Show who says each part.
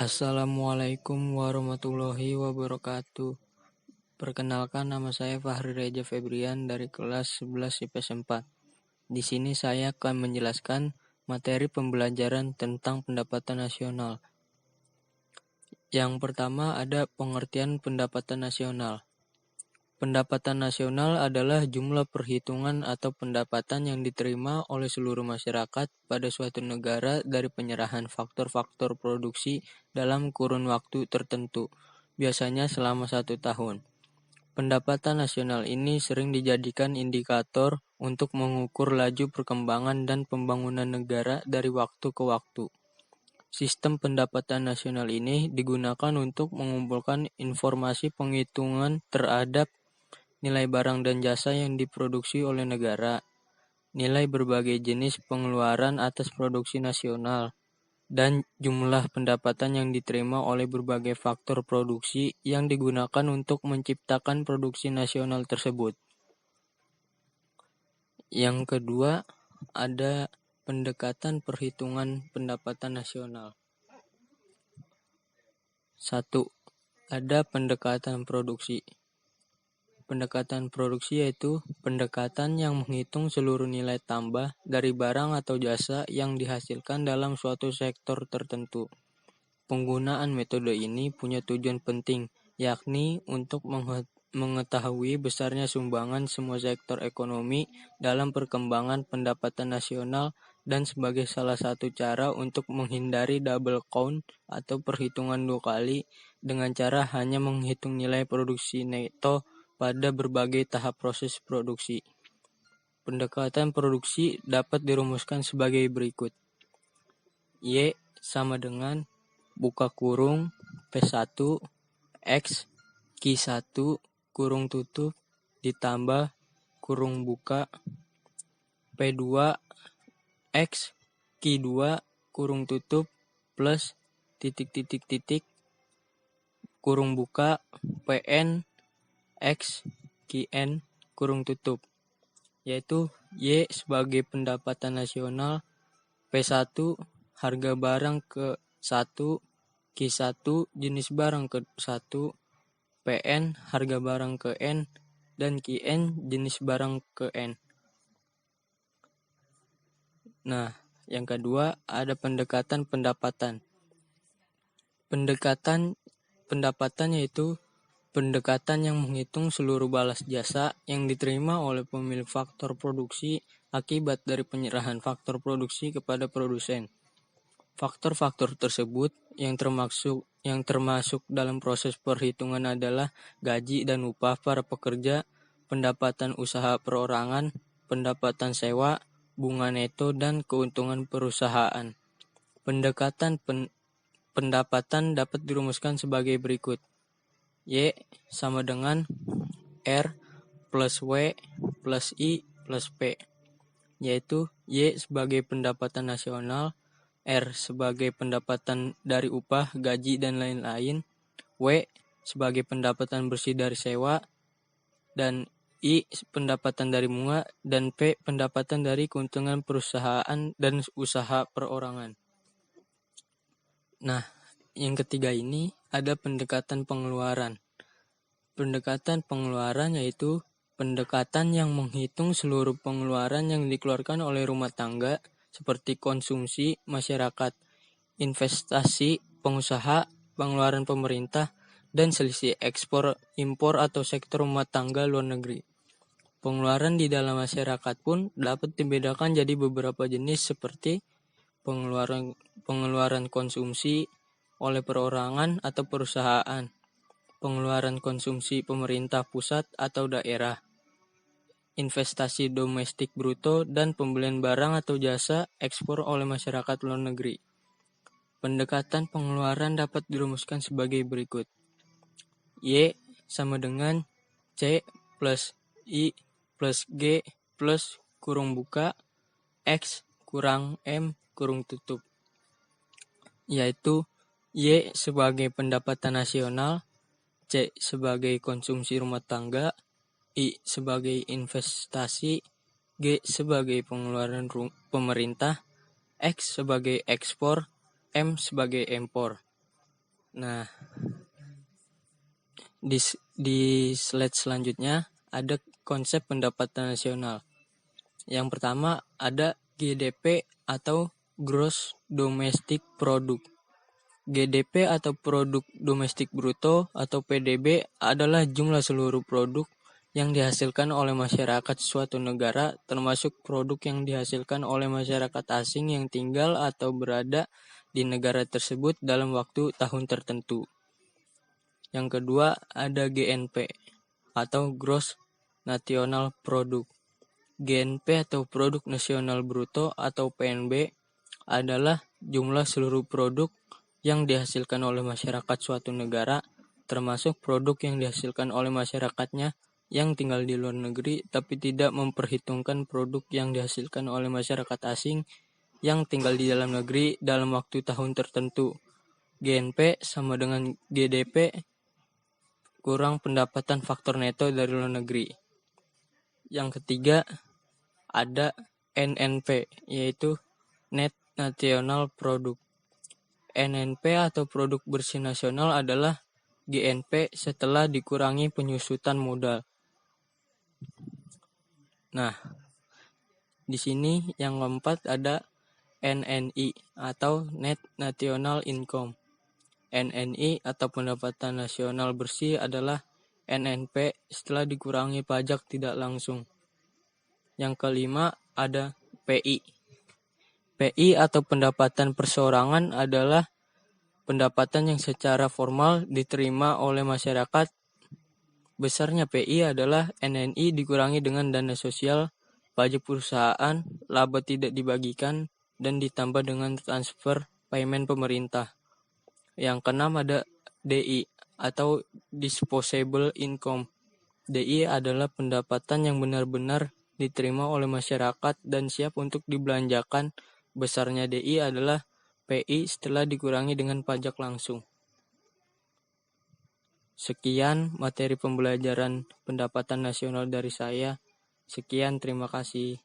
Speaker 1: Assalamualaikum warahmatullahi wabarakatuh. Perkenalkan, nama saya Fahri Reja Febrian dari kelas 11 IPS 4. Di sini saya akan menjelaskan materi pembelajaran tentang pendapatan nasional. Yang pertama ada pengertian pendapatan nasional. Pendapatan nasional adalah jumlah perhitungan atau pendapatan yang diterima oleh seluruh masyarakat pada suatu negara dari penyerahan faktor-faktor produksi dalam kurun waktu tertentu, biasanya selama 1 tahun. Pendapatan nasional ini sering dijadikan indikator untuk mengukur laju perkembangan dan pembangunan negara dari waktu ke waktu. Sistem pendapatan nasional ini digunakan untuk mengumpulkan informasi penghitungan terhadap nilai barang dan jasa yang diproduksi oleh negara, nilai berbagai jenis pengeluaran atas produksi nasional, dan jumlah pendapatan yang diterima oleh berbagai faktor produksi yang digunakan untuk menciptakan produksi nasional tersebut. Yang kedua, ada pendekatan perhitungan pendapatan nasional. 1. Ada pendekatan produksi. Pendekatan produksi yaitu pendekatan yang menghitung seluruh nilai tambah dari barang atau jasa yang dihasilkan dalam suatu sektor tertentu. Penggunaan metode ini punya tujuan penting, yakni untuk mengetahui besarnya sumbangan semua sektor ekonomi dalam perkembangan pendapatan nasional dan sebagai salah satu cara untuk menghindari double count atau perhitungan 2 kali dengan cara hanya menghitung nilai produksi neto pada berbagai tahap proses produksi. Pendekatan produksi dapat dirumuskan sebagai berikut. Y sama dengan buka kurung P1 X Q1 kurung tutup ditambah kurung buka P2 X Q2 kurung tutup plus titik kurung buka PN X Qn kurung tutup, yaitu Y sebagai pendapatan nasional, P1 harga barang ke 1, Q1 jenis barang ke 1, PN harga barang ke N, dan Qn jenis barang ke N. Nah, yang kedua ada pendekatan pendapatan. Pendapatan yaitu pendekatan yang menghitung seluruh balas jasa yang diterima oleh pemilik faktor produksi akibat dari penyerahan faktor produksi kepada produsen. Faktor-faktor tersebut yang termasuk dalam proses perhitungan adalah gaji dan upah para pekerja, pendapatan usaha perorangan, pendapatan sewa, bunga neto, dan keuntungan perusahaan. Pendapatan dapat dirumuskan sebagai berikut. Y sama dengan R plus W plus I plus P, yaitu Y sebagai pendapatan nasional, R sebagai pendapatan dari upah, gaji, dan lain-lain, W sebagai pendapatan bersih dari sewa, dan I pendapatan dari bunga, dan P pendapatan dari keuntungan perusahaan dan usaha perorangan. Nah, yang ketiga ini ada pendekatan pengeluaran. Pendekatan pengeluaran yaitu pendekatan yang menghitung seluruh pengeluaran yang dikeluarkan oleh rumah tangga seperti konsumsi masyarakat, investasi pengusaha, pengeluaran pemerintah, dan selisih ekspor impor atau sektor rumah tangga luar negeri. Pengeluaran di dalam masyarakat pun dapat dibedakan jadi beberapa jenis seperti pengeluaran konsumsi oleh perorangan atau perusahaan, pengeluaran konsumsi pemerintah pusat atau daerah, investasi domestik bruto, dan pembelian barang atau jasa ekspor oleh masyarakat luar negeri. Pendekatan pengeluaran dapat dirumuskan sebagai berikut. Y sama dengan C plus I plus G plus kurung buka X kurang M kurung tutup, yaitu Y sebagai pendapatan nasional, C sebagai konsumsi rumah tangga, I sebagai investasi, G sebagai pengeluaran pemerintah, X sebagai ekspor, M sebagai impor. Nah, di slide selanjutnya ada konsep pendapatan nasional. Yang pertama ada GDP atau Gross Domestic Product. GDP atau Produk Domestik Bruto atau PDB adalah jumlah seluruh produk yang dihasilkan oleh masyarakat suatu negara, termasuk produk yang dihasilkan oleh masyarakat asing yang tinggal atau berada di negara tersebut dalam waktu tahun tertentu. Yang kedua ada GNP atau Gross National Product. GNP atau Produk Nasional Bruto atau PNB adalah jumlah seluruh produk yang dihasilkan oleh masyarakat suatu negara, termasuk produk yang dihasilkan oleh masyarakatnya yang tinggal di luar negeri, tapi tidak memperhitungkan produk yang dihasilkan oleh masyarakat asing yang tinggal di dalam negeri dalam waktu tahun tertentu. GNP sama dengan GDP kurang pendapatan faktor neto dari luar negeri. Yang ketiga ada NNP, yaitu Net National Product. NNP atau produk bersih nasional adalah GNP setelah dikurangi penyusutan modal. Nah, di sini yang keempat ada NNI atau Net National Income. NNI atau pendapatan nasional bersih adalah NNP setelah dikurangi pajak tidak langsung. Yang kelima ada PI. PI atau pendapatan perseorangan adalah pendapatan yang secara formal diterima oleh masyarakat. Besarnya PI adalah NNI dikurangi dengan dana sosial, pajak perusahaan, laba tidak dibagikan, dan ditambah dengan transfer payment pemerintah. Yang keenam ada DI atau Disposable Income. DI adalah pendapatan yang benar-benar diterima oleh masyarakat dan siap untuk dibelanjakan. Besarnya DI adalah PI setelah dikurangi dengan pajak langsung. Sekian materi pembelajaran pendapatan nasional dari saya. Sekian, terima kasih.